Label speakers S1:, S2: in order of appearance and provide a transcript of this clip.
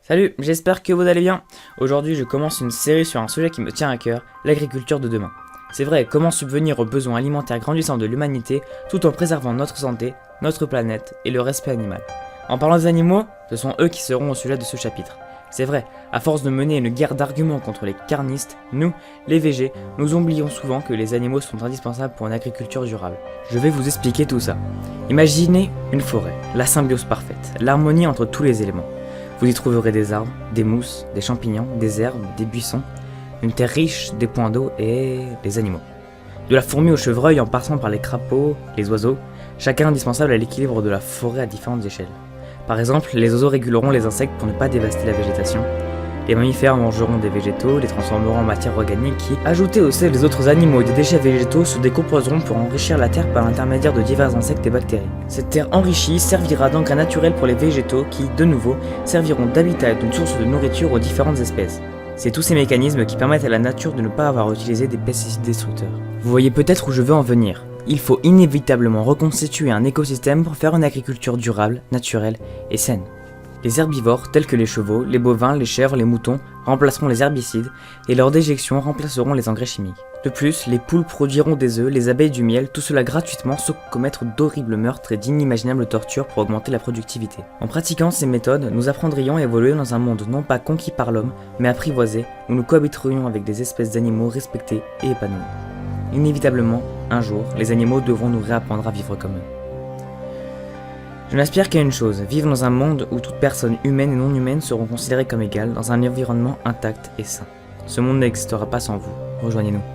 S1: Salut, j'espère que vous allez bien. Aujourd'hui, je commence une série sur un sujet qui me tient à cœur, l'agriculture de demain. C'est vrai, comment subvenir aux besoins alimentaires grandissants de l'humanité tout en préservant notre santé, notre planète et le respect animal. En parlant des animaux, ce sont eux qui seront au sujet de ce chapitre. C'est vrai, à force de mener une guerre d'arguments contre les carnistes, nous, les végés, nous oublions souvent que les animaux sont indispensables pour une agriculture durable. Je vais vous expliquer tout ça. Imaginez une forêt, la symbiose parfaite, l'harmonie entre tous les éléments. Vous y trouverez des arbres, des mousses, des champignons, des herbes, des buissons, une terre riche, des points d'eau et des animaux. De la fourmi au chevreuil en passant par les crapauds, les oiseaux, chacun indispensable à l'équilibre de la forêt à différentes échelles. Par exemple, les oiseaux réguleront les insectes pour ne pas dévaster la végétation. Les mammifères mangeront des végétaux, les transformeront en matière organique qui, ajoutée au sel des autres animaux et des déchets végétaux, se décomposeront pour enrichir la terre par l'intermédiaire de divers insectes et bactéries. Cette terre enrichie servira d'engrais naturel pour les végétaux qui, de nouveau, serviront d'habitat et d'une source de nourriture aux différentes espèces. C'est tous ces mécanismes qui permettent à la nature de ne pas avoir utilisé des pesticides destructeurs. Vous voyez peut-être où je veux en venir. Il faut inévitablement reconstituer un écosystème pour faire une agriculture durable, naturelle et saine. Les herbivores, tels que les chevaux, les bovins, les chèvres, les moutons, remplaceront les herbicides et leurs déjections remplaceront les engrais chimiques. De plus, les poules produiront des œufs, les abeilles du miel, tout cela gratuitement sans commettre d'horribles meurtres et d'inimaginables tortures pour augmenter la productivité. En pratiquant ces méthodes, nous apprendrions à évoluer dans un monde non pas conquis par l'homme, mais apprivoisé, où nous cohabiterions avec des espèces d'animaux respectés et épanouis. Inévitablement, un jour, les animaux devront nous réapprendre à vivre comme eux. Je n'aspire qu'à une chose, vivre dans un monde où toute personne humaine et non humaine seront considérées comme égales dans un environnement intact et sain. Ce monde n'existera pas sans vous, rejoignez-nous.